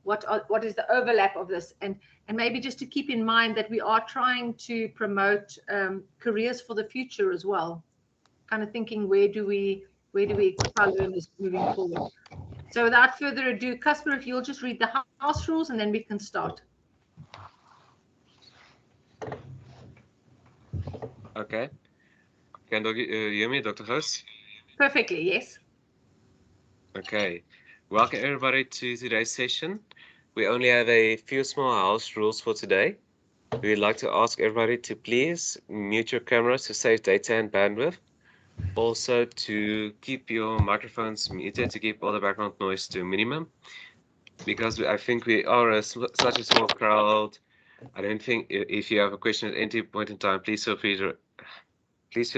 what is the overlap of this, and maybe just to keep in mind that we are trying to promote careers for the future as well, kind of thinking where do we equip our learners moving forward. So without further ado, Casper, if you'll just read the house rules and then we can start. Okay. Can you hear me, Dr. Gous? Perfectly, yes. Okay. Welcome everybody to today's session. We only have a few small house rules for today. We'd like to ask everybody to please mute your cameras to save data and bandwidth. Also to keep your microphones muted to keep all the background noise to a minimum. Because I think we are such a small crowd. I don't think if you have a question at any point in time, please feel free to raise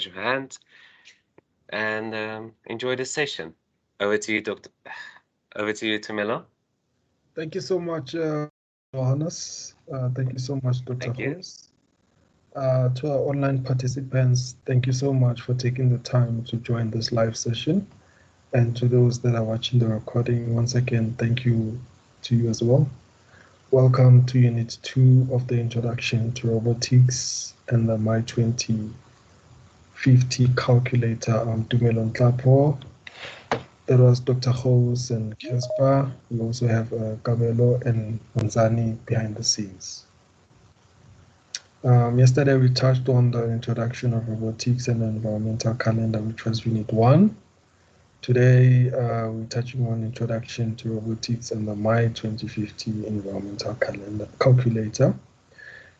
your hand and enjoy this session. Over to you, Tamela. Thank you so much, Johannes. Thank you so much, Dr. Gous. To our online participants, thank you so much for taking the time to join this live session. And to those that are watching the recording, once again, thank you to you as well. Welcome to Unit 2 of the Introduction to Robotics and the My 2050 Calculator. I'm Dumelon Tlapo. That was Dr. Gous and Casper. We also have Kabelo and Manzani behind the scenes. Yesterday we touched on the introduction of robotics and the environmental calendar, which was Unit 1. Today we're touching on introduction to robotics and the My 2050 environmental calculator.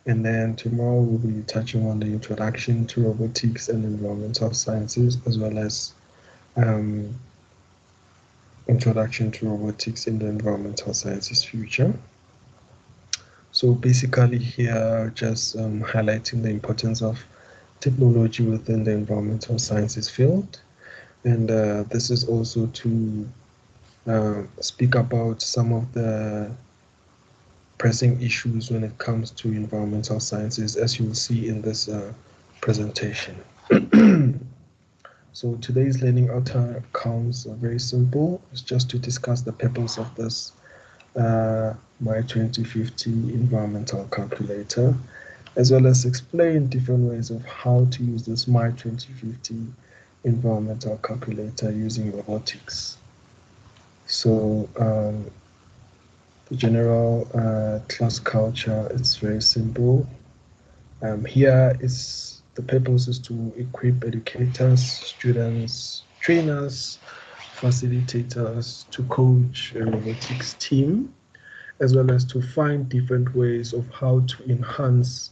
And then tomorrow we'll be touching on the introduction to robotics and environmental sciences, as well as introduction to robotics in the environmental sciences future. So basically here, just highlighting the importance of technology within the environmental sciences field. And this is also to speak about some of the pressing issues when it comes to environmental sciences, as you will see in this presentation. So today's learning outcomes are very simple. It's just to discuss the purpose of this My 2050 environmental calculator, as well as explain different ways of how to use this My 2050 environmental calculator using robotics. So the general class culture is very simple. Here is the purpose is to equip educators, students, trainers, facilitators to coach a robotics team, as well as to find different ways of how to enhance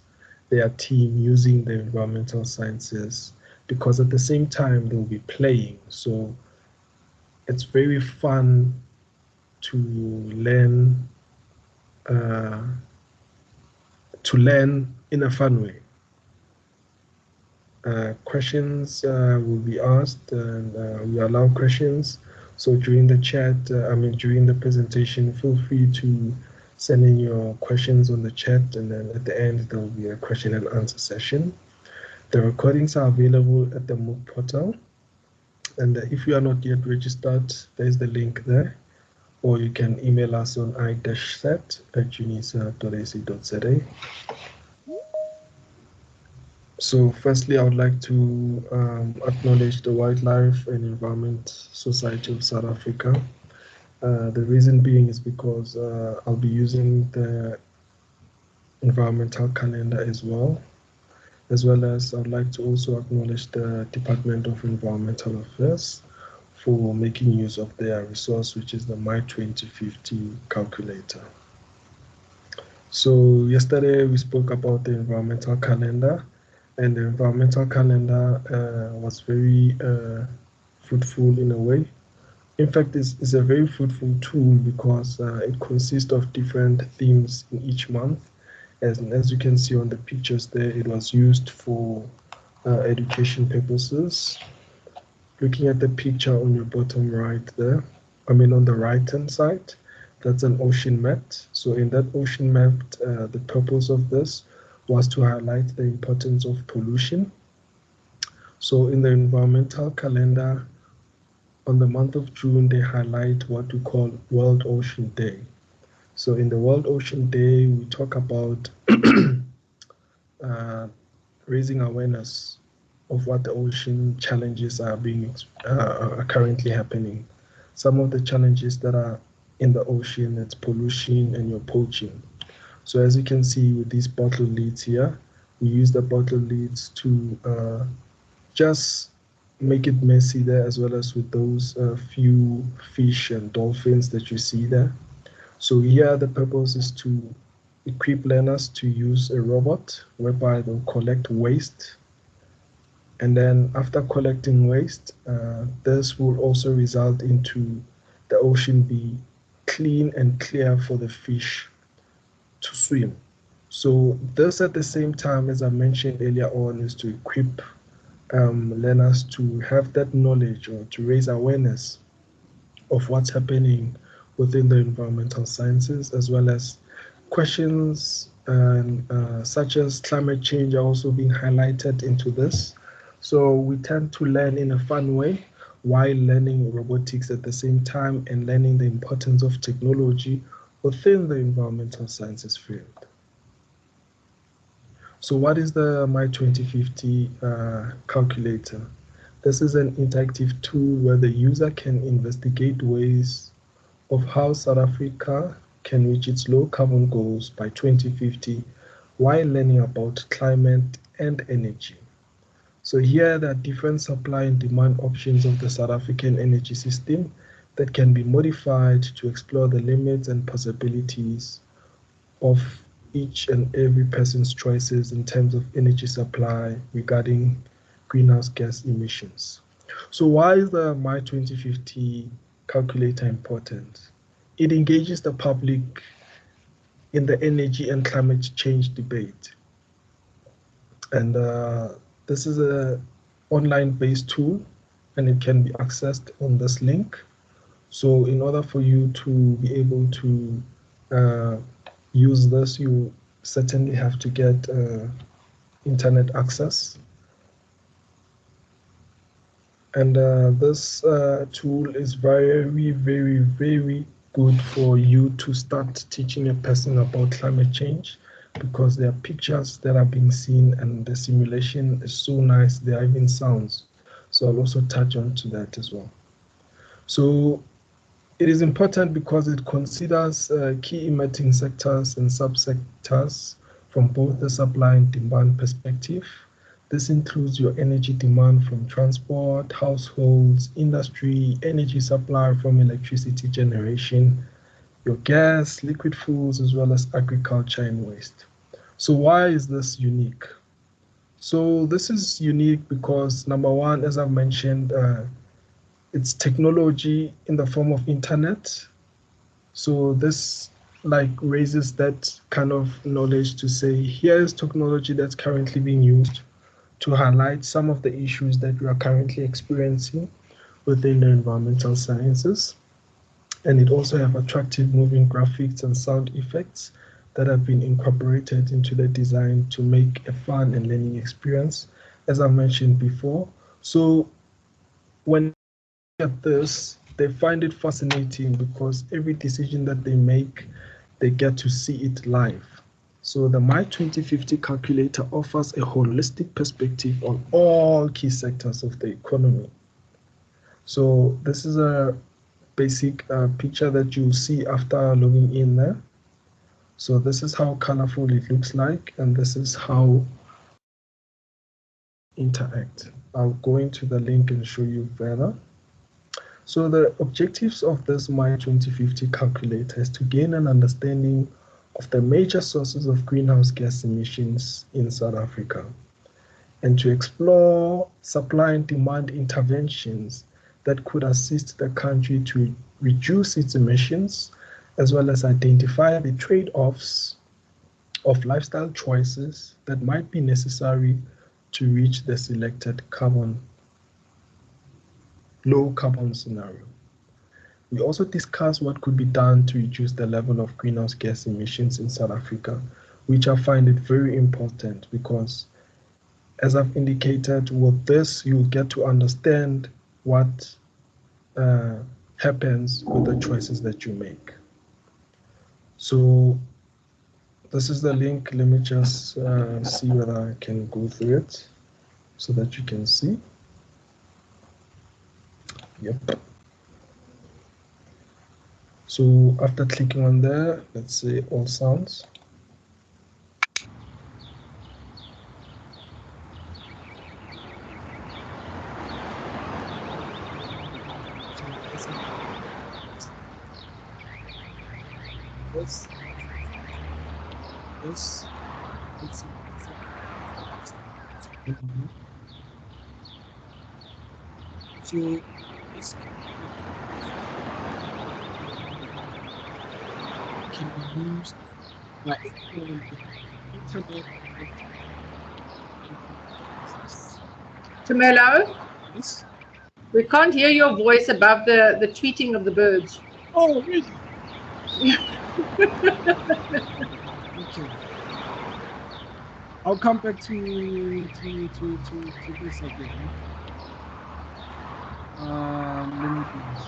their team using the environmental sciences, because at the same time they'll be playing. So it's very fun to learn in a fun way. Questions will be asked, and we allow questions. So during the chat, during the presentation, feel free to send in your questions on the chat, and then at the end there will be a question and answer session. The recordings are available at the MOOC portal, and if you are not yet registered, there's the link there, or you can email us on i-set@unisa.ac.za. So firstly, I would like to acknowledge the Wildlife and Environment Society of South Africa. The reason being is because I'll be using the environmental calendar as well as I'd like to also acknowledge the Department of Environmental Affairs for making use of their resource, which is the My 2050 calculator. So yesterday we spoke about the environmental calendar, and the environmental calendar was very fruitful in a way. In fact, it's a very fruitful tool because it consists of different themes in each month. As you can see on the pictures there, it was used for education purposes. Looking at the picture on your bottom right there, on the right-hand side, that's an ocean map. So in that ocean map, the purpose of this was to highlight the importance of pollution. So in the environmental calendar, on the month of June, they highlight what we call World Ocean Day. So in the World Ocean Day, we talk about raising awareness of what the ocean challenges are currently happening. Some of the challenges that are in the ocean, it's pollution and your poaching. So as you can see with these bottle lids here, we use the bottle lids to just make it messy there, as well as with those few fish and dolphins that you see there. So here the purpose is to equip learners to use a robot whereby they'll collect waste. And then after collecting waste, this will also result into the ocean be clean and clear for the fish to swim. So this at the same time, as I mentioned earlier on, is to equip learners to have that knowledge or to raise awareness of what's happening within the environmental sciences, as well as questions such as climate change are also being highlighted into this. So we tend to learn in a fun way while learning robotics at the same time and learning the importance of technology within the environmental sciences field. So what is the My 2050 calculator? This is an interactive tool where the user can investigate ways of how South Africa can reach its low carbon goals by 2050 while learning about climate and energy. So here there are different supply and demand options of the South African energy system that can be modified to explore the limits and possibilities of each and every person's choices in terms of energy supply regarding greenhouse gas emissions. So why is the My 2050 calculator important? It engages the public in the energy and climate change debate. And this is an online-based tool, and it can be accessed on this link. So in order for you to be able to use this, you certainly have to get internet access. And this tool is very, very, very good for you to start teaching a person about climate change, because there are pictures that are being seen and the simulation is so nice. There are even sounds. So I'll also touch on to that as well. So it is important because it considers key emitting sectors and subsectors from both the supply and demand perspective. This includes your energy demand from transport, households, industry, energy supply from electricity generation, your gas, liquid fuels, as well as agriculture and waste. So why is this unique? So this is unique because, number one, as I've mentioned, it's technology in the form of internet. So this raises that kind of knowledge to say, here's technology that's currently being used to highlight some of the issues that we are currently experiencing within the environmental sciences. And it also have attractive moving graphics and sound effects that have been incorporated into the design to make a fun and learning experience, as I mentioned before. So when they look at this, they find it fascinating because every decision that they make, they get to see it live. So the My 2050 calculator offers a holistic perspective on all key sectors of the economy. So this is a basic picture that you'll see after logging in there. So this is how colorful it looks like, and this is how interact. I'll go into the link and show you further. So the objectives of this My 2050 calculator is to gain an understanding of the major sources of greenhouse gas emissions in South Africa, and to explore supply and demand interventions that could assist the country to reduce its emissions, as well as identify the trade-offs of lifestyle choices that might be necessary to reach the selected low carbon scenario. We also discuss what could be done to reduce the level of greenhouse gas emissions in South Africa, which I find it very important because, as I've indicated, with this, you'll get to understand what happens with the choices that you make. So this is the link. Let me just see whether I can go through it so that you can see. Yep. So after clicking on there, let's say all sounds. So this can be used by anyone with internet. Tumelo, Yes. we can't hear your voice above the tweeting of the birds. Oh, really? Okay. I'll come back to this again. Let me do this.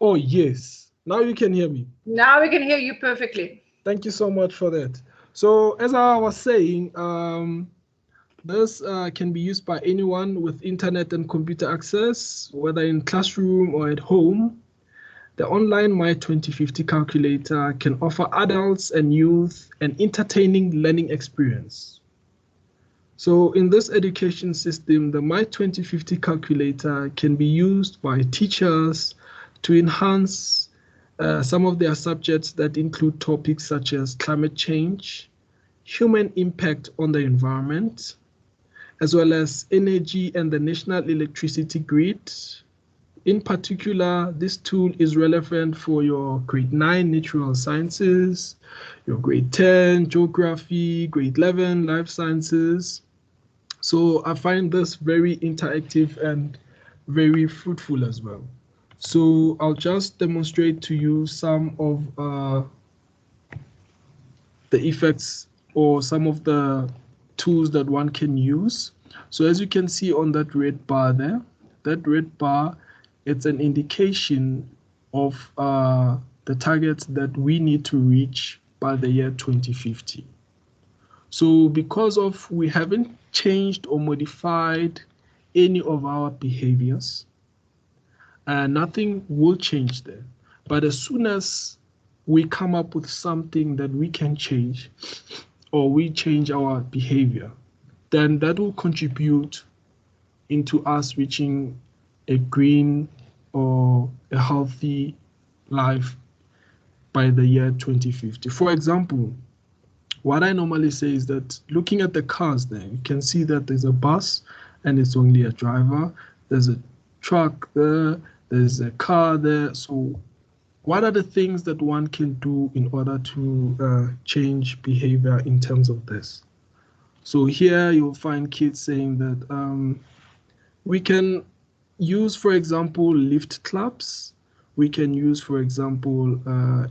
Oh, yes. Now you can hear me. Now we can hear you perfectly. Thank you so much for that. So as I was saying, this can be used by anyone with internet and computer access, whether in classroom or at home. The online My 2050 calculator can offer adults and youth an entertaining learning experience. So in this education system, the My 2050 calculator can be used by teachers to enhance some of their subjects that include topics such as climate change, human impact on the environment, as well as energy and the national electricity grid. In particular, this tool is relevant for your grade 9 natural sciences, your grade 10 geography, grade 11 life sciences. So I find this very interactive and very fruitful as well. So I'll just demonstrate to you some of the effects or some of the tools that one can use. So as you can see on that red bar there, that red bar, it's an indication of the targets that we need to reach by the year 2050. So because of we haven't changed or modified any of our behaviors, nothing will change there. But as soon as we come up with something that we can change, or we change our behavior, then that will contribute into us reaching a green or a healthy life by the year 2050. For example, what I normally say is that looking at the cars there, you can see that there's a bus and it's only a driver. There's a truck there, there's a car there. So what are the things that one can do in order to change behavior in terms of this? So here you'll find kids saying that we can use, for example, lift clubs. We can use, for example,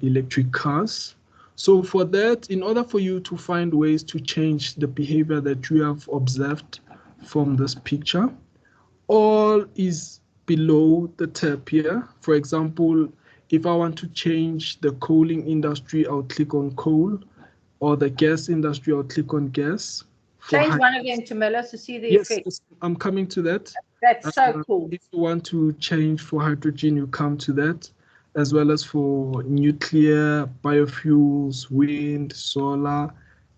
electric cars. So for that, in order for you to find ways to change the behavior that you have observed from this picture, all is below the tab here. For example, if I want to change the coaling industry, I'll click on coal, or the gas industry, I'll click on gas. Change one of them to Miller to see the effect. Yes, I'm coming to that. That's so cool. If you want to change for hydrogen, you come to that, as well as for nuclear, biofuels, wind, solar,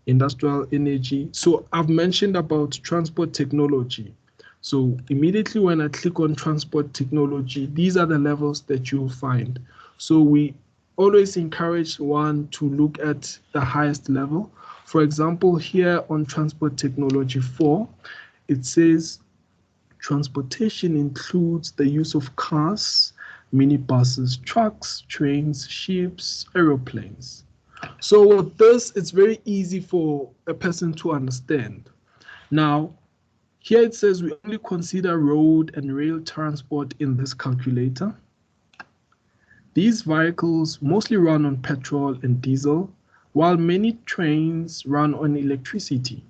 industrial energy. So I've mentioned about transport technology. So immediately when I click on transport technology, these are the levels that you'll find. So we always encourage one to look at the highest level. For example, here on transport technology 4, it says transportation includes the use of cars, minibuses, trucks, trains, ships, aeroplanes. So with this, it's very easy for a person to understand. Now, here it says we only consider road and rail transport in this calculator. These vehicles mostly run on petrol and diesel, while many trains run on electricity.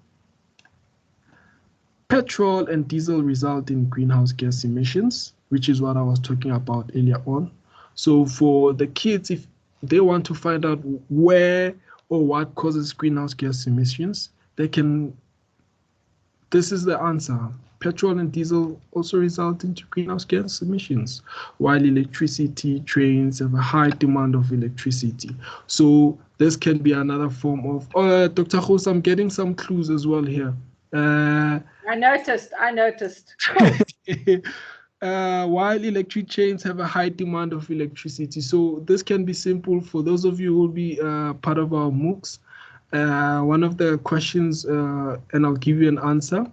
Petrol and diesel result in greenhouse gas emissions, which is what I was talking about earlier on. So for the kids, if they want to find out where or what causes greenhouse gas emissions, they can, this is the answer. Petrol and diesel also result into greenhouse gas emissions, while electricity trains have a high demand of electricity. So this can be another form of, Dr. Khos, I'm getting some clues as well here. I noticed. While electric chains have a high demand of electricity. So this can be simple for those of you who will be part of our MOOCs. One of the questions, and I'll give you an answer.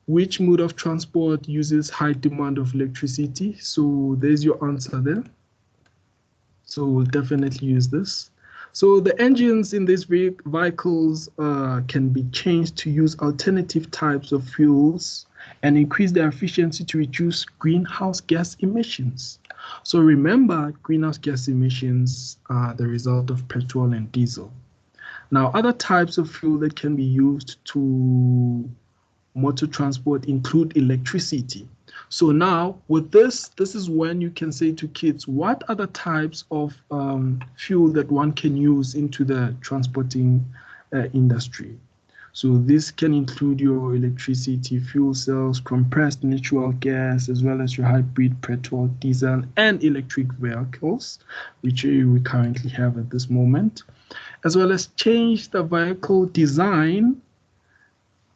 Which mode of transport uses high demand of electricity? So there's your answer there. So we'll definitely use this. So the engines in these vehicles can be changed to use alternative types of fuels and increase their efficiency to reduce greenhouse gas emissions. So remember, greenhouse gas emissions are the result of petrol and diesel. Now, other types of fuel that can be used to motor transport include electricity. So now with this is when you can say to kids, what are the types of fuel that one can use into the transporting industry? So this can include your electricity, fuel cells, compressed natural gas, as well as your hybrid petrol, diesel, and electric vehicles, which we currently have at this moment, as well as change the vehicle design.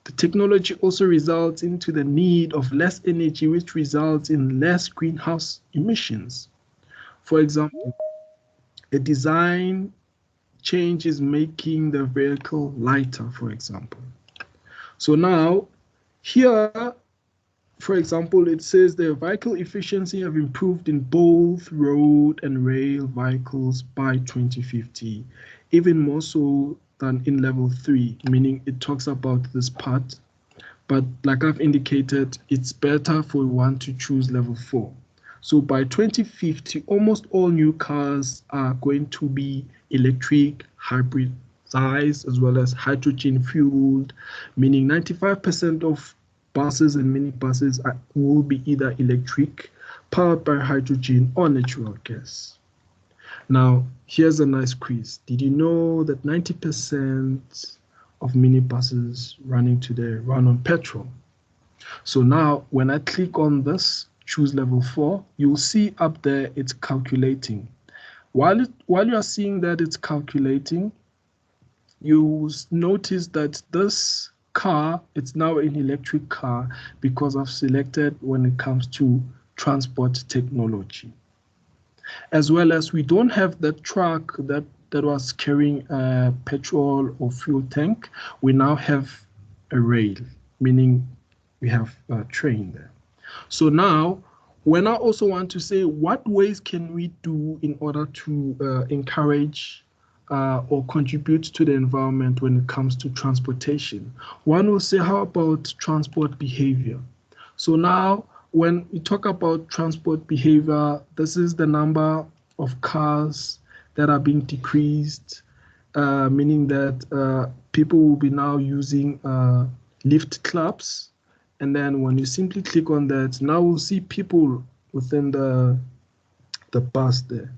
The technology also results into the need of less energy, which results in less greenhouse emissions. For example, a design change is making the vehicle lighter, for example. So now here, for example, it says the vehicle efficiency have improved in both road and rail vehicles by 2050, even more so than in level 3, meaning it talks about this part. But like I've indicated, it's better for one to choose level 4. So by 2050, almost all new cars are going to be electric, hybrid size, as well as hydrogen fueled, meaning 95% of buses and minibuses will be either electric, powered by hydrogen or natural gas. Now, here's a nice quiz. Did you know that 90% of minibuses running today run on petrol? So now, when I click on this, choose level 4, you'll see up there it's calculating. While you are seeing that it's calculating, you notice that this car, it's now an electric car because I've selected when it comes to transport technology. As well as we don't have that truck that was carrying a petrol or fuel tank. We now have a rail, meaning we have a train there. So now, when I also want to say what ways can we do in order to encourage or contribute to the environment when it comes to transportation, one will say, how about transport behavior? So now, when we talk about transport behavior, this is the number of cars that are being decreased, meaning that people will be now using lift clubs. And then when you simply click on that, now we'll see people within the bus there.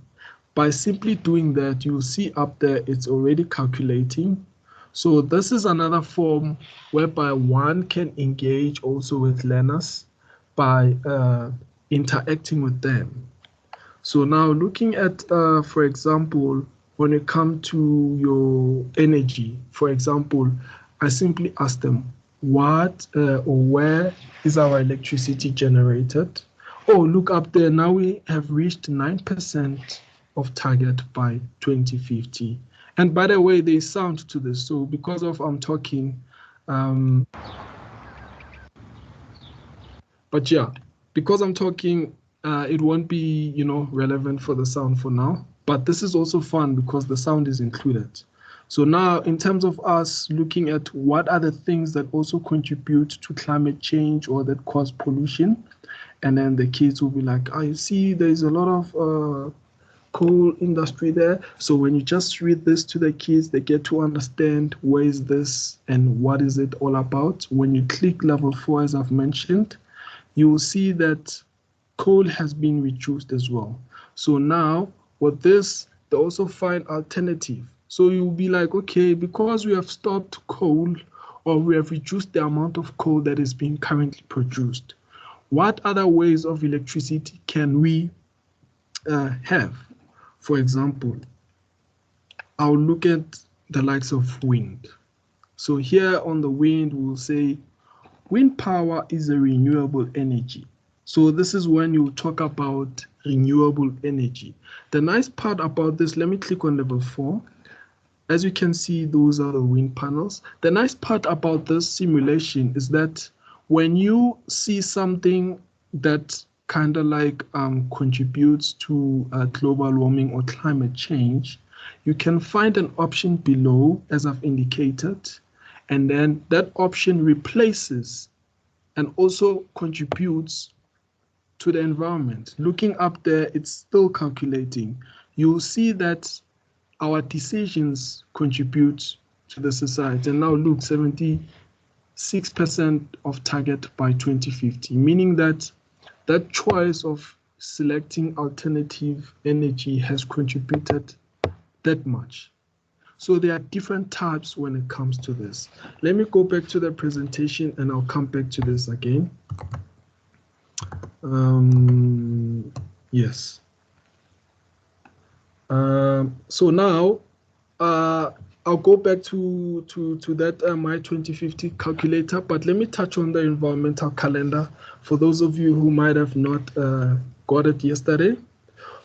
By simply doing that, you'll see up there, it's already calculating. So this is another form whereby one can engage also with learners by interacting with them. So now looking at, for example, when it comes to your energy, for example, I simply ask them, what or where is our electricity generated? Oh, look up there, now we have reached 9% of target by 2050. And by the way, there's sound to this. So because of I'm talking, but yeah, because I'm talking, it won't be, relevant for the sound for now. But this is also fun because the sound is included. So now, in terms of us looking at what are the things that also contribute to climate change or that cause pollution, and then the kids will be like, you see, there's a lot of coal industry there. So when you just read this to the kids, they get to understand where is this and what is it all about. When you click level 4, as I've mentioned, you will see that coal has been reduced as well. So now with this, they also find alternative. So you'll be like, okay, because we have stopped coal or we have reduced the amount of coal that is being currently produced, what other ways of electricity can we have? For example, I'll look at the likes of wind. So here on the wind, we'll say wind power is a renewable energy. So this is when you talk about renewable energy. The nice part about this, let me click on level 4. As you can see, those are the wind panels. The nice part about this simulation is that when you see something that kind of like contributes to global warming or climate change, you can find an option below, as I've indicated, and then that option replaces and also contributes to the environment. Looking up there, it's still calculating. You'll see that our decisions contribute to the society. And now look, 76% of target by 2050, meaning that that choice of selecting alternative energy has contributed that much. So there are different types when it comes to this. Let me go back to the presentation and I'll come back to this again. Yes. So now I'll go back to that my 2050 calculator, but let me touch on the environmental calendar for those of you who might have not got it yesterday.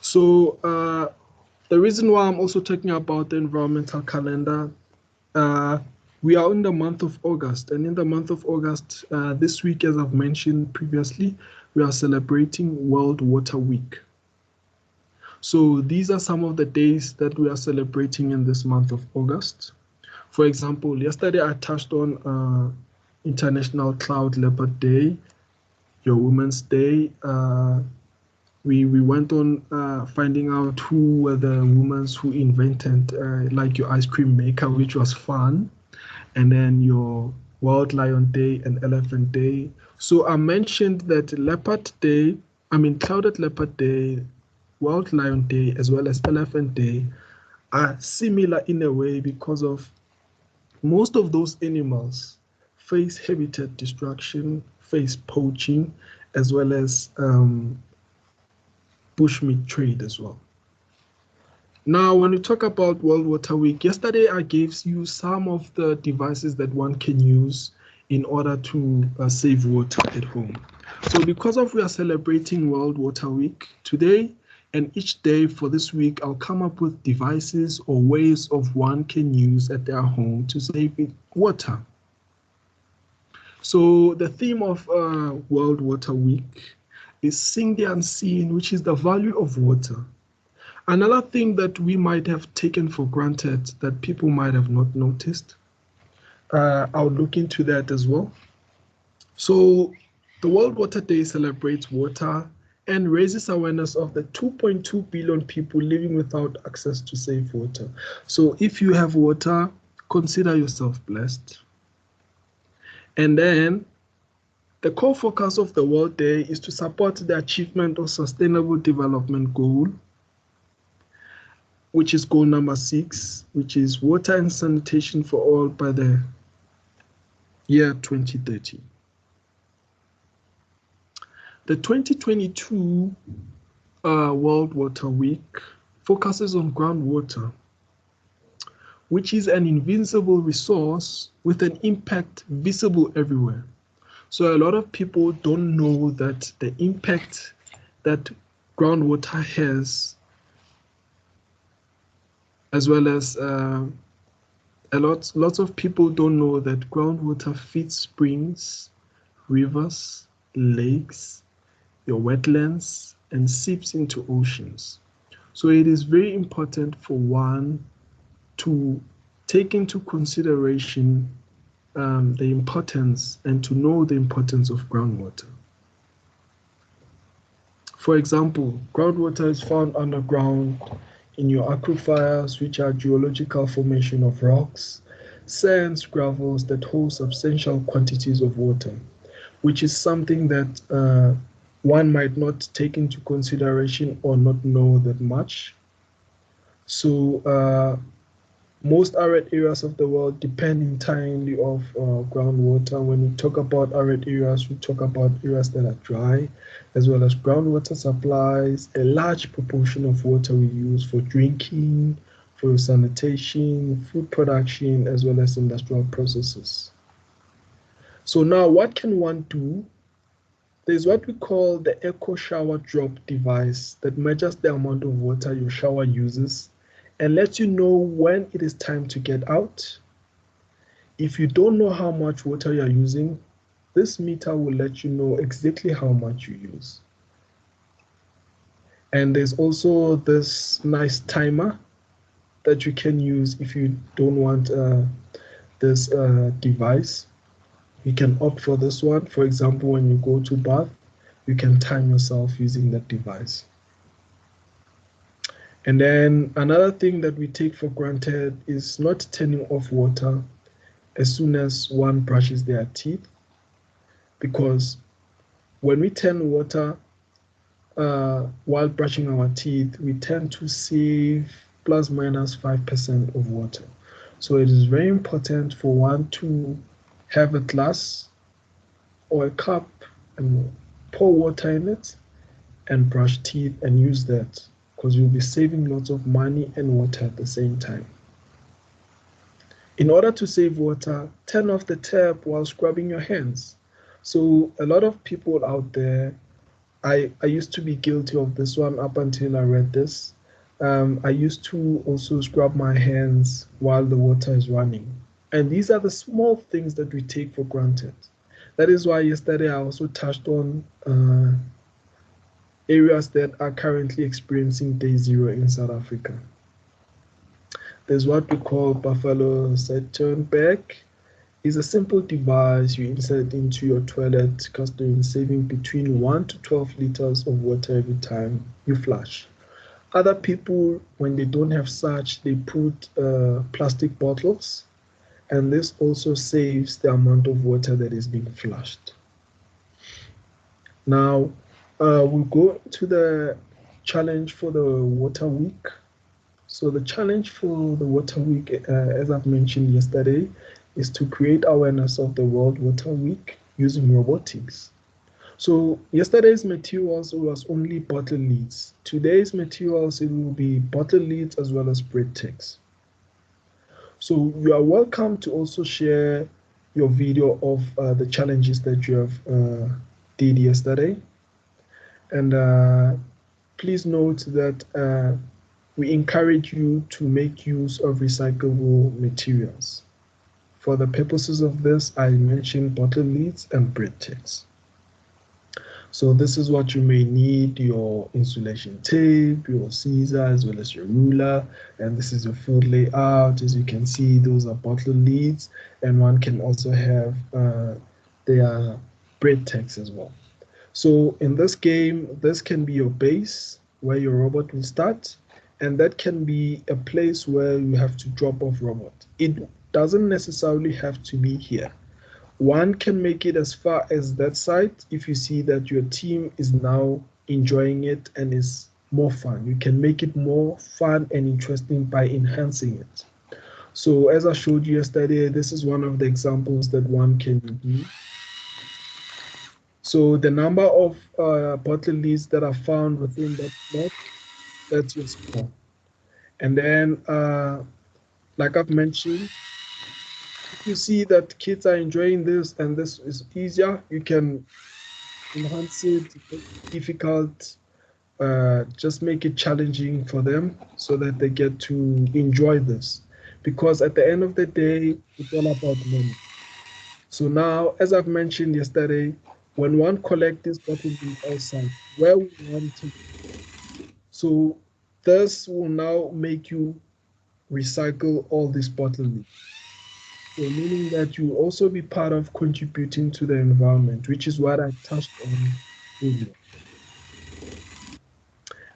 So the reason why I'm also talking about the environmental calendar, we are in the month of August, and in the month of August, this week, as I've mentioned previously, we are celebrating World Water Week. So these are some of the days that we are celebrating in this month of August. For example, yesterday I touched on International Cloud Leopard Day, your Women's Day. We went on finding out who were the women who invented like your ice cream maker, which was fun. And then your World Lion Day and Elephant Day. So I mentioned that Clouded Leopard Day, World Lion Day, as well as Elephant Day are similar in a way because of most of those animals face habitat destruction, face poaching, as well as bushmeat trade as well. Now, when we talk about World Water Week, yesterday I gave you some of the devices that one can use in order to save water at home. So because of we are celebrating World Water Week today, and each day for this week, I'll come up with devices or ways of one can use at their home to save water. So the theme of World Water Week is Sing the Unseen, which is the value of water. Another thing that we might have taken for granted that people might have not noticed, I'll look into that as well. So the World Water Day celebrates water and raises awareness of the 2.2 billion people living without access to safe water. So if you have water, consider yourself blessed. And then the core focus of the World Day is to support the achievement of Sustainable Development Goal, which is goal number 6, which is water and sanitation for all by the year 2030. The 2022 World Water Week focuses on groundwater, which is an invincible resource with an impact visible everywhere. So a lot of people don't know that the impact that groundwater has, as well as lots of people don't know that groundwater feeds springs, rivers, lakes, your wetlands, and seeps into oceans. So it is very important for one to take into consideration the importance and to know the importance of groundwater. For example, groundwater is found underground in your aquifers, which are geological formation of rocks, sands, gravels that hold substantial quantities of water, which is something that one might not take into consideration or not know that much. So most arid areas of the world depend entirely of groundwater. When we talk about arid areas, we talk about areas that are dry, as well as groundwater supplies. A large proportion of water we use for drinking, for sanitation, food production, as well as industrial processes. So now what can one do? There's what we call the echo shower drop device that measures the amount of water your shower uses and lets you know when it is time to get out. If you don't know how much water you're using, this meter will let you know exactly how much you use. And there's also this nice timer that you can use if you don't want this device. You can opt for this one. For example, when you go to bath, you can time yourself using that device. And then another thing that we take for granted is not turning off water as soon as one brushes their teeth, because when we turn water while brushing our teeth, we tend to save plus minus 5% of water. So it is very important for one to have a glass or a cup and pour water in it and brush teeth and use that, because you'll be saving lots of money and water at the same time. In order to save water, turn off the tap while scrubbing your hands. So a lot of people out there, I used to be guilty of this one up until I read this. I used to also scrub my hands while the water is running. And these are the small things that we take for granted. That is why yesterday I also touched on areas that are currently experiencing day zero in South Africa. There's what we call Buffalo Saturn bag. It's a simple device you insert into your toilet, costing saving between 1 to 12 liters of water every time you flush. Other people, when they don't have such, they put plastic bottles, and this also saves the amount of water that is being flushed. Now, we'll go to the challenge for the Water Week. So the challenge for the Water Week, as I've mentioned yesterday, is to create awareness of the World Water Week using robotics. So yesterday's materials was only bottle lids. Today's materials, it will be bottle lids as well as bread tags. So you are welcome to also share your video of the challenges that you have did yesterday. And please note that we encourage you to make use of recyclable materials. For the purposes of this, I mentioned bottle lids and bread tags. So this is what you may need: your insulation tape, your scissor, as well as your ruler. And this is your food layout. As you can see, those are bottle lids, and one can also have their bread tags as well. So in this game, this can be your base where your robot will start, and that can be a place where you have to drop off robot. It doesn't necessarily have to be here. One can make it as far as that site if you see that your team is now enjoying it and is more fun. You can make it more fun and interesting by enhancing it. So as I showed you yesterday, this is one of the examples that one can do. So the number of bottle lids that are found within that block, that's your score. And then, like I've mentioned, if you see that kids are enjoying this and this is easier, you can enhance it, make it difficult, just make it challenging for them so that they get to enjoy this. Because at the end of the day, it's all about money. So now, as I've mentioned yesterday, when one collects this bottle outside, where will one take it? So this will now make you recycle all these bottle lids. So meaning that you will also be part of contributing to the environment, which is what I touched on earlier.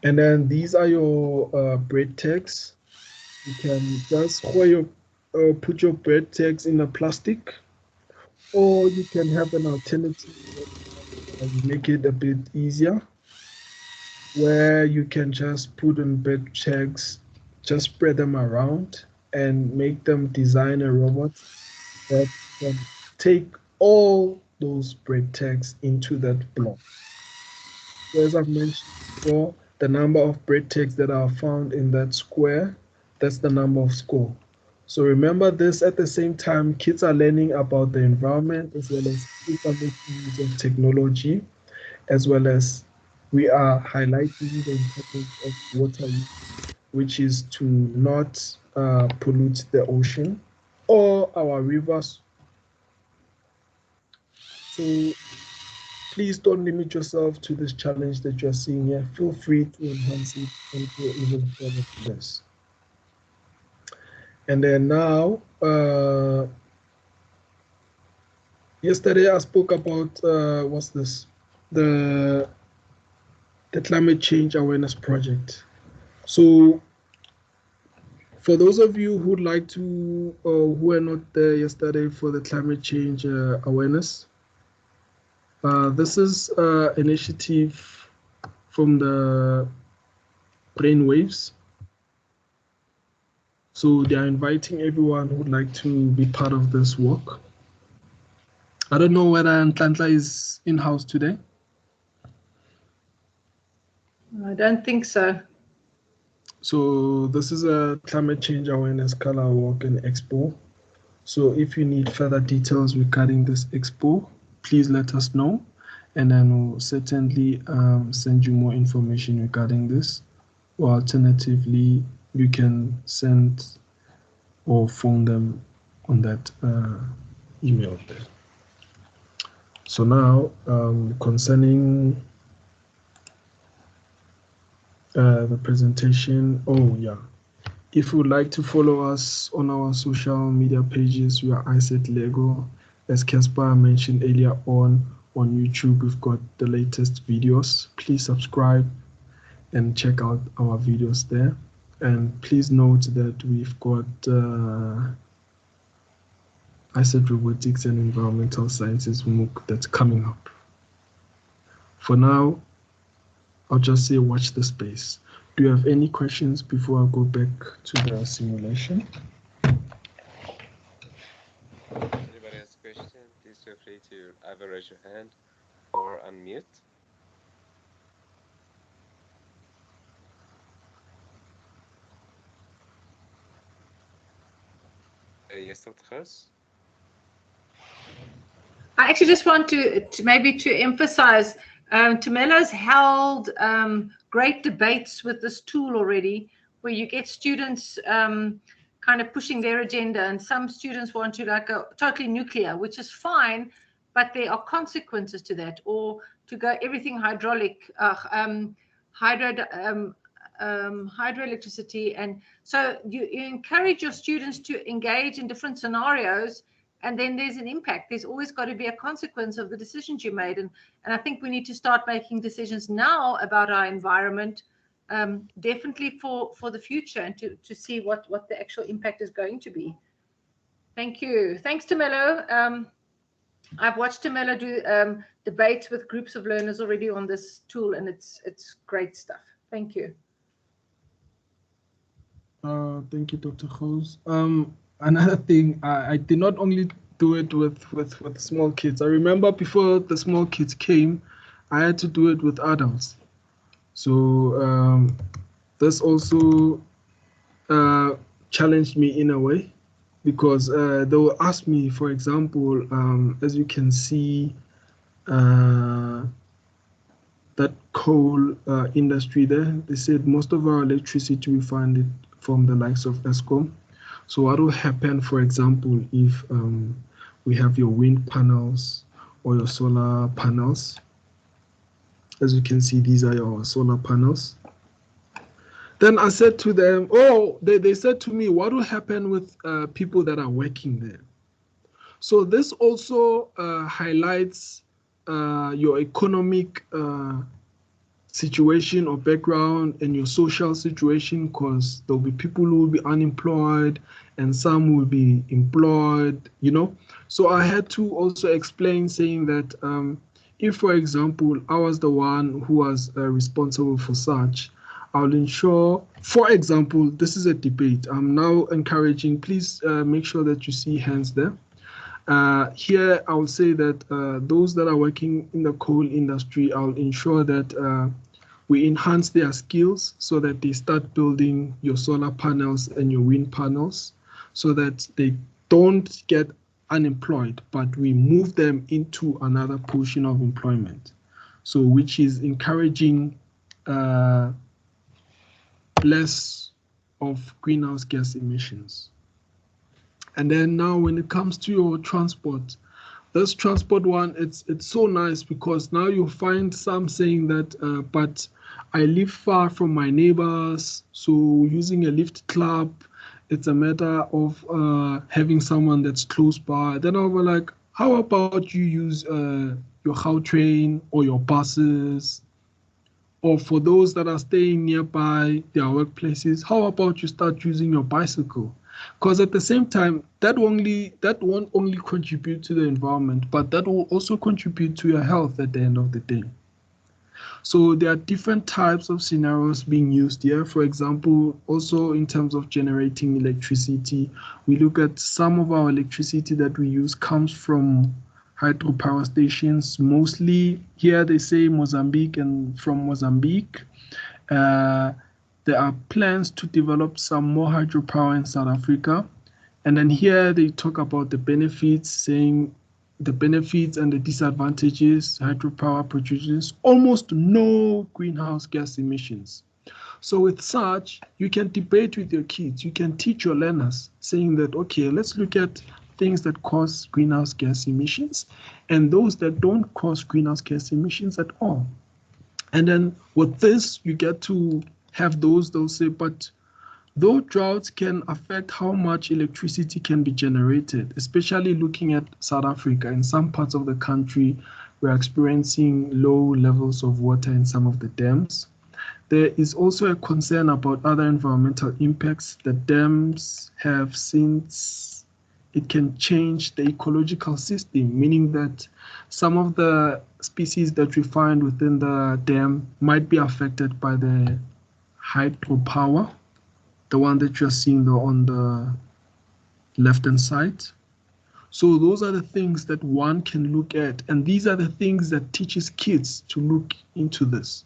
And then these are your bread tags. You can just put your bread tags in a plastic, or you can have an alternative that make it a bit easier, where you can just put on bread tags just spread them around and make them design a robot that can take all those bread tags into that block. So as I've mentioned before, the number of bread tags that are found in that square, that's the number of score. So remember this, at the same time, kids are learning about the environment as well as kids are making use of technology, as well as we are highlighting the importance of water use, which is to not pollute the ocean or our rivers. So please don't limit yourself to this challenge that you're seeing here. Feel free to enhance it and go even further to this. And then now, yesterday I spoke about, what's this? The climate change awareness project. So for those of you who'd like to, or who were not there yesterday for the climate change awareness, this is an initiative from the Brainwaves. So they are inviting everyone who would like to be part of this work. I don't know whether Ntantla is in-house today. I don't think so. So this is a climate change awareness color walk and expo. So if you need further details regarding this expo, please let us know, and then we'll certainly send you more information regarding this. Or alternatively, you can send or phone them on that email there. So now, concerning the presentation, if you would like to follow us on our social media pages, we are ISET Lego. As Caspar mentioned earlier on YouTube, we've got the latest videos. Please subscribe and check out our videos there. And please note that we've got ISET Robotics and Environmental Sciences MOOC that's coming up. For now, I'll just say watch the space. Do you have any questions before I go back to the simulation? Anybody has a question, please feel free to either raise your hand or unmute. Yes, Dr. Gous? I actually just want to maybe emphasize, Tumelo's held great debates with this tool already, where you get students kind of pushing their agenda, and some students want to like go totally nuclear, which is fine, but there are consequences to that, or to go everything hydraulic, hydroelectricity. And so you encourage your students to engage in different scenarios, and then there's an impact. There's always got to be a consequence of the decisions you made. And I think we need to start making decisions now about our environment, definitely for the future, and to see what the actual impact is going to be. Thank you. Thanks, Tumelo. I've watched Tumelo do debates with groups of learners already on this tool, and it's great stuff. Thank you. Thank you, Dr. Gous. Another thing, I did not only do it with small kids. I remember before the small kids came, I had to do it with adults. So this also challenged me in a way, because they will ask me, for example, as you can see, that coal industry there, they said most of our electricity we find it from the likes of Eskom. So what will happen, for example, if we have your wind panels or your solar panels? As you can see, these are your solar panels. Then I said to them, they said to me, what will happen with people that are working there? So this also highlights your economic situation or background and your social situation, because there'll be people who will be unemployed and some will be employed, So I had to also explain, saying that if, for example, I was the one who was responsible for such, I'll ensure, for example, this is a debate. I'm now encouraging, please make sure that you see hands there. Here, I will say that those that are working in the coal industry, I'll ensure that we enhance their skills so that they start building your solar panels and your wind panels so that they don't get unemployed, but we move them into another portion of employment. So which is encouraging less of greenhouse gas emissions. And then now when it comes to your transport, this transport one, it's so nice because now you find some saying that, but I live far from my neighbors, so using a lift club, it's a matter of having someone that's close by. Then I'll be like, how about you use your Gautrain or your buses? Or for those that are staying nearby their workplaces, how about you start using your bicycle? Because at the same time, that won't only contribute to the environment, but that will also contribute to your health at the end of the day. So there are different types of scenarios being used here. For example, also in terms of generating electricity, we look at some of our electricity that we use comes from hydropower stations. Mostly here they say Mozambique, and from Mozambique. There are plans to develop some more hydropower in South Africa. And then here they talk about the benefits, saying the benefits and the disadvantages. Hydropower produces almost no greenhouse gas emissions. So with such, you can debate with your kids, you can teach your learners, saying that, okay, let's look at things that cause greenhouse gas emissions and those that don't cause greenhouse gas emissions at all. And then with this, you get to have those, they'll say, but though droughts can affect how much electricity can be generated, especially looking at South Africa, in some parts of the country, we're experiencing low levels of water in some of the dams. There is also a concern about other environmental impacts that dams have, since it can change the ecological system, meaning that some of the species that we find within the dam might be affected by the hydropower, the one that you're seeing on the left-hand side. So those are the things that one can look at, and these are the things that teaches kids to look into this.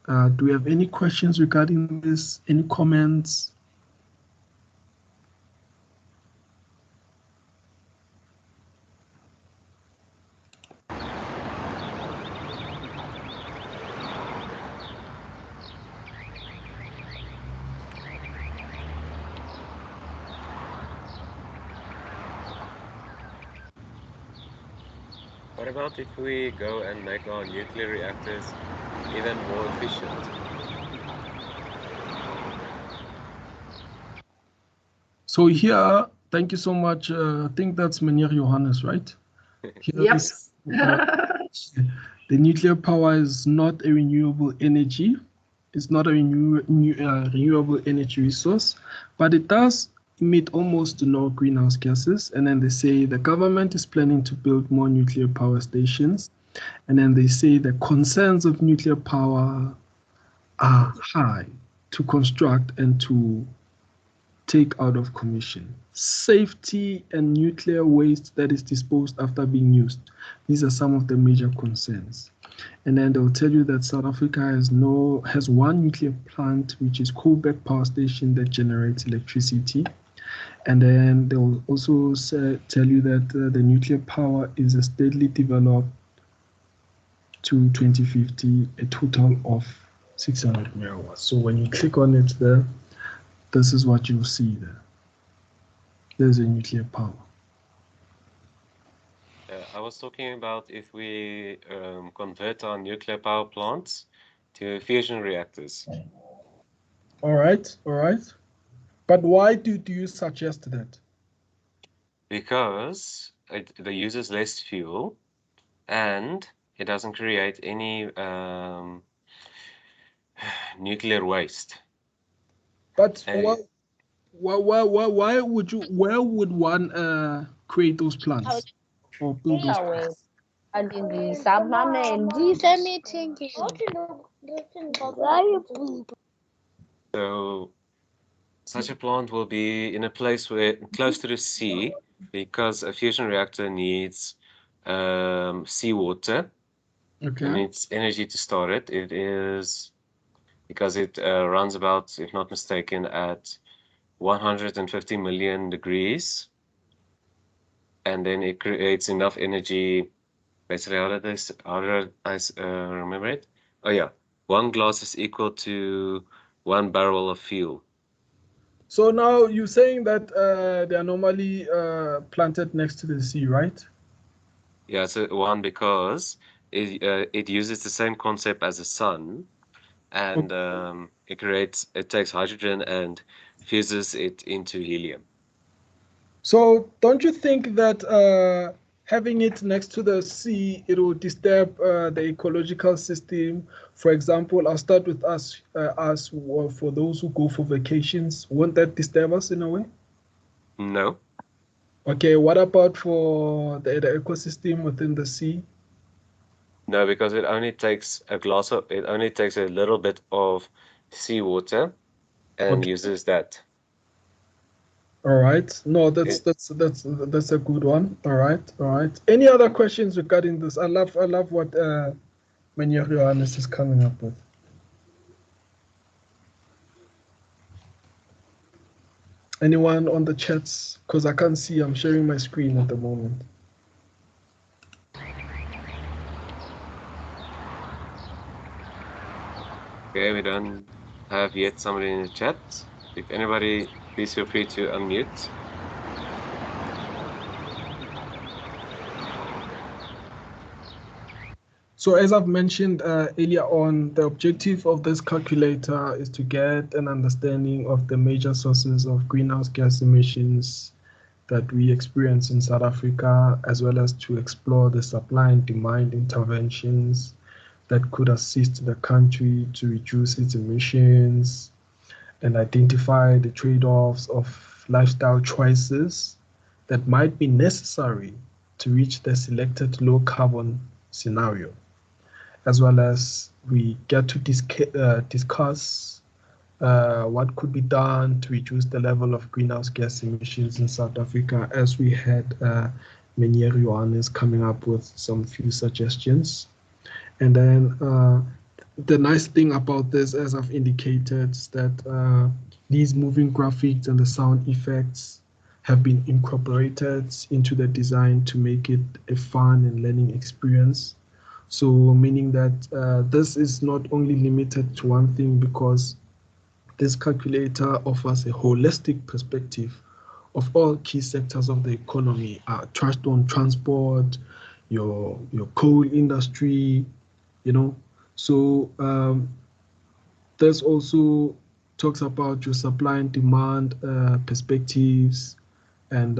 Do we have any questions regarding this? Any comments? What about if we go and make our nuclear reactors even more efficient? So here, thank you so much. I think that's Meneer Johannes, right? Here Yep. The nuclear power is not a renewable energy. It's not a renewable energy resource, but it does emit almost no greenhouse gases. And then they say the government is planning to build more nuclear power stations. And then they say the concerns of nuclear power are high to construct and to take out of commission. Safety and nuclear waste that is disposed after being used. These are some of the major concerns. And then they'll tell you that South Africa has one nuclear plant, which is Koeberg Power Station, that generates electricity. And then they'll also tell you that the nuclear power is steadily developed to 2050, a total of 600 megawatts. So when you click on it there, this is what you'll see there. There's a nuclear power. I was talking about if we convert our nuclear power plants to fusion reactors. All right. But why do you suggest that? Because it uses less fuel and it doesn't create any nuclear waste. But why would you? Where would one create those plants or build those plants? So such a plant will be in a place where close to the sea, because a fusion reactor needs seawater. Okay. It needs energy to start it. It is because it runs about, if not mistaken, at 150 million degrees, and then it creates enough energy. Basically, how did I remember it? Oh yeah, 1 glass is equal to 1 barrel of fuel. So now you're saying that they are normally planted next to the sea, right? Yeah, it's one because it uses the same concept as the sun, and it takes hydrogen and fuses it into helium. So don't you think that having it next to the sea, it will disturb the ecological system? For example, I'll start with us, for those who go for vacations. Won't that disturb us in a way? No, Okay, what about for the ecosystem within the sea? no, because it only takes a little bit of seawater and Okay. uses that. All right. No, that's It, a good one. All right. All right. Any other questions regarding this? I love what Meneer Johannes is coming up with. Anyone on the chats? Because I can't see. I'm sharing my screen at the moment. okay, we don't have yet somebody in the chat. If anybody, please feel free to unmute. So as I've mentioned earlier on, the objective of this calculator is to get an understanding of the major sources of greenhouse gas emissions that we experience in South Africa, as well as to explore the supply and demand interventions that could assist the country to reduce its emissions and identify the trade-offs of lifestyle choices that might be necessary to reach the selected low carbon scenario, as well as we get to discuss what could be done to reduce the level of greenhouse gas emissions in South Africa, as we had Meneer Johannes coming up with some few suggestions. And then the nice thing about this, as I've indicated, is that these moving graphics and the sound effects have been incorporated into the design to make it a fun and learning experience. So meaning that this is not only limited to one thing, because this calculator offers a holistic perspective of all key sectors of the economy, touched on transport, your coal industry, you know. So this also talks about your supply and demand perspectives, and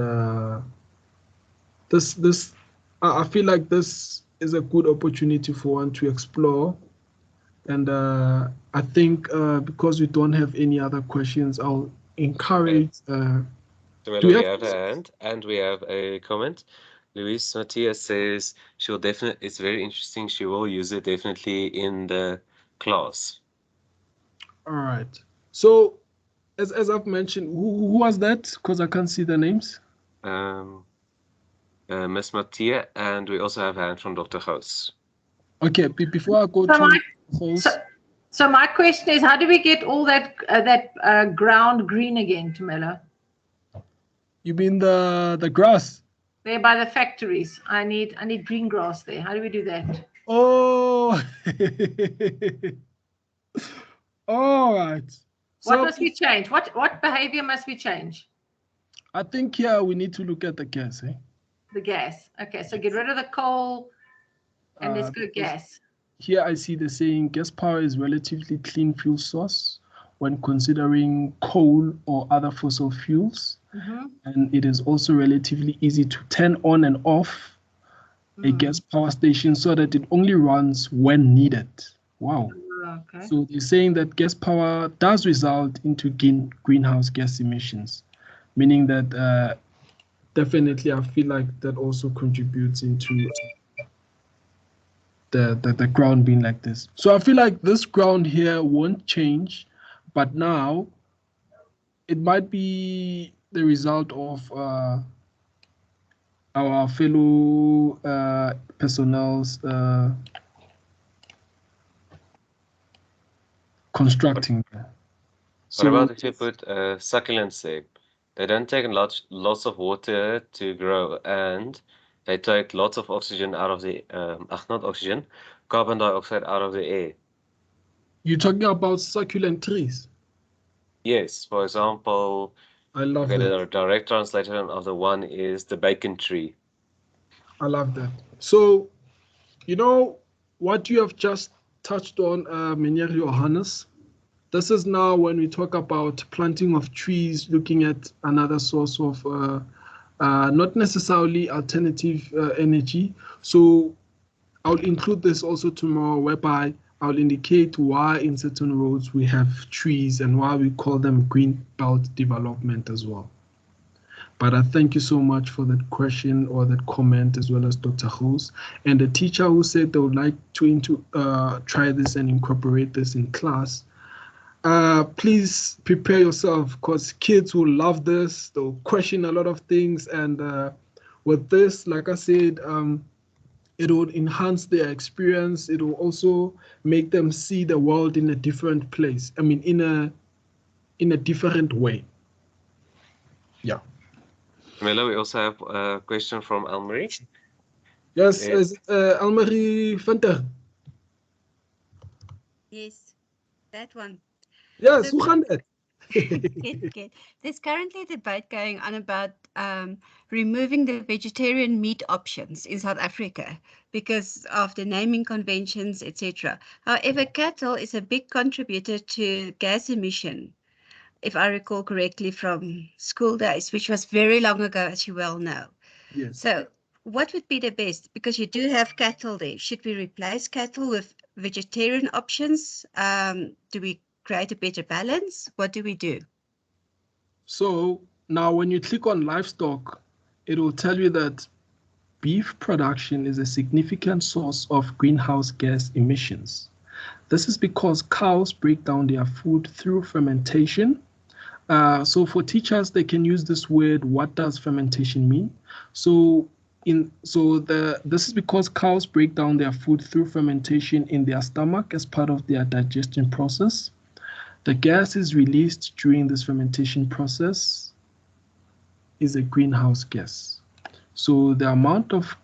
this I feel like this is a good opportunity for one to explore. And I think because we don't have any other questions, I'll encourage. So we have a hand and we have a comment. Luis Matias says she'll definitely. It's very interesting. She will use it definitely in the class. All right. So, as I've mentioned, who was that? Because I can't see the names. Miss Mattia, and we also have a hand from Dr. Gous. Okay. Before I go so my question is, how do we get all that ground green again, Tumelo? You mean the grass? There by the factories. I need green grass there. How do we do that? Oh. All right. So, what must we change? What behavior must we change? I think here we need to look at the gas. The gas. Okay, so get rid of the coal and let's go gas. Here I see the saying gas power is relatively clean fuel source when considering coal or other fossil fuels. And it is also relatively easy to turn on and off a gas power station so that it only runs when needed. Wow. Okay. So they're saying that gas power does result into greenhouse gas emissions, meaning that definitely I feel like that also contributes into the ground being like this. So I feel like this ground here won't change, but now it might be the result of our fellow personnel's constructing. What about if you put succulents there? They don't take lots of water to grow, and they take lots of oxygen out of the not oxygen, carbon dioxide out of the air. You're talking about succulent trees? Yes, for example, I love okay, that. the direct translation of the one is the bacon tree. I love that. So, you know what you have just touched on, Meneer Johannes? This is now when we talk about planting of trees, looking at another source of not necessarily alternative energy. So I'll include this also tomorrow, whereby I'll indicate why in certain roads we have trees and why we call them green belt development as well. But I thank you so much for that question or that comment, as well as Dr. Hoos and the teacher who said they would like to try this and incorporate this in class. Please prepare yourself, because kids will love this. They'll question a lot of things, and with this, like I said, it will enhance their experience. It will also make them see the world in a different place. I mean, in a different way. Yeah. Melo, we also have a question from Elmarie. Yes, Elmarie Venter. Yes, that one. Yes, So- hoe gaan dit? Good. There's currently a debate going on about removing the vegetarian meat options in South Africa because of the naming conventions, etc. However, cattle is a big contributor to gas emission, if I recall correctly from school days, which was very long ago, as you well know. Yes. So what would be the best? Because you do have cattle there. Should we replace cattle with vegetarian options? Do we create a better balance? What do we do? So now when you click on livestock, it will tell you that beef production is a significant source of greenhouse gas emissions. This is because cows break down their food through fermentation. So for teachers, they can use this word, what does fermentation mean? This is because cows break down their food through fermentation in their stomach as part of their digestion process. The gas is released during this fermentation process is a greenhouse gas. So the amount of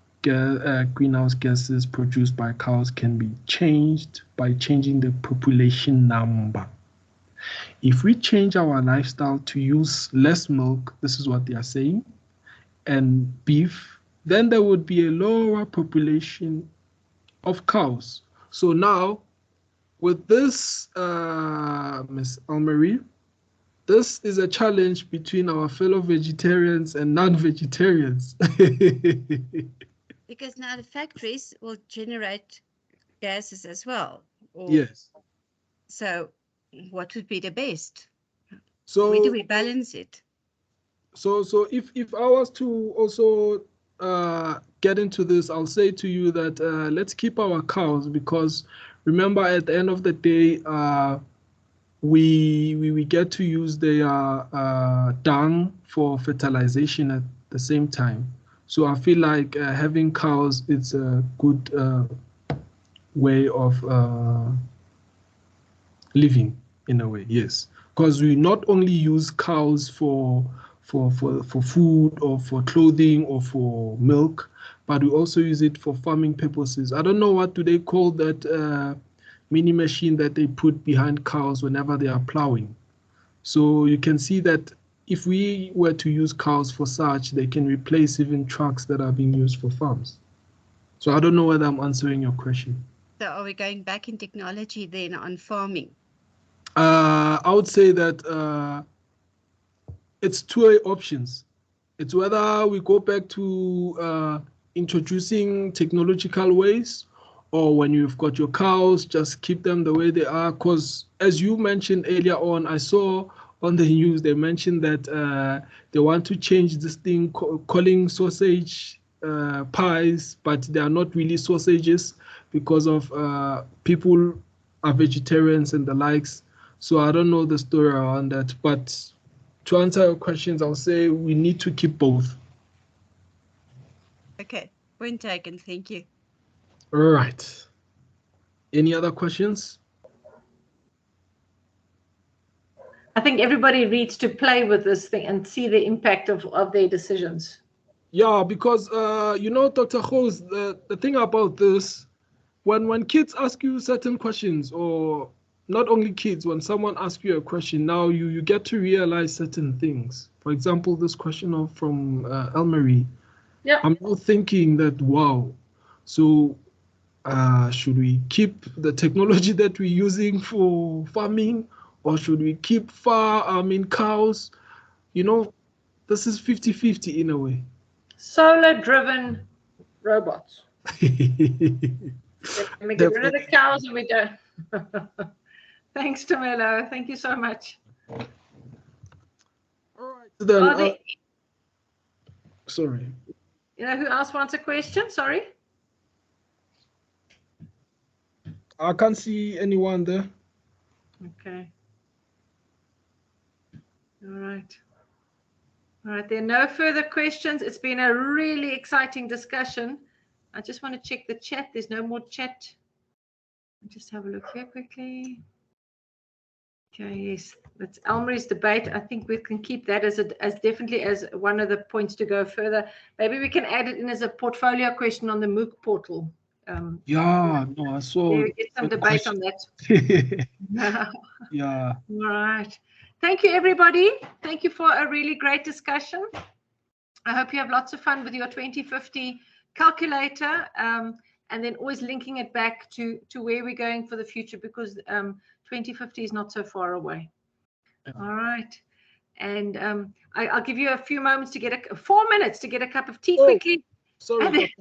greenhouse gases produced by cows can be changed by changing the population number. If we change our lifestyle to use less milk, this is what they are saying, and beef, then there would be a lower population of cows. So now, with this, Ms. Elmarie, this is a challenge between our fellow vegetarians and non-vegetarians. Because now the factories will generate gases as well. Yes. So what would be the best? So where do we balance it? So if I was to also get into this, I'll say to you that let's keep our cows, because remember, at the end of the day, we get to use their dung for fertilization at the same time. So I feel like having cows, it's a good way of living in a way, yes. Because we not only use cows for food or for clothing or for milk, but we also use it for farming purposes. I don't know, what do they call that mini machine that they put behind cows whenever they are plowing. So you can see that if we were to use cows for such, they can replace even trucks that are being used for farms. So I don't know whether I'm answering your question. So are we going back in technology then on farming? I would say that it's two options. It's whether we go back to introducing technological ways, or when you've got your cows, just keep them the way they are. Because as you mentioned earlier on, I saw on the news, they mentioned that they want to change this thing calling sausage pies, but they are not really sausages because of people are vegetarians and the likes. So I don't know the story around that. But to answer your questions, I'll say we need to keep both. Okay, point taken. Thank you. All right. Any other questions? I think everybody needs to play with this thing and see the impact of their decisions. Yeah, because you know, Dr. Hose, the thing about this, when kids ask you certain questions, or not only kids, when someone asks you a question, now you get to realize certain things. For example, this question from Elmarie. Yeah. I'm now thinking that, wow, so should we keep the technology that we're using for farming, or should we keep cows? You know, this is 50-50 in a way. Solar-driven robots. Then we get rid of the cows and we don't. Thanks, Tamelo. Thank you so much. All right, then. Sorry. You know who else wants a question? Sorry. I can't see anyone there. Okay. All right. All right. There are no further questions. It's been a really exciting discussion. I just want to check the chat. There's no more chat. I'll just have a look here quickly. Okay, yes, that's Elmarie's debate. I think we can keep that as definitely as one of the points to go further. Maybe we can add it in as a portfolio question on the MOOC portal. Yeah, no, I saw. We get some debate on that. Yeah. All right. Thank you, everybody. Thank you for a really great discussion. I hope you have lots of fun with your 2050 calculator, and then always linking it back to where we're going for the future, because 2050 is not so far away. Yeah. All right. And I'll give you a few moments to get 4 minutes to get a cup of tea quickly. Sorry,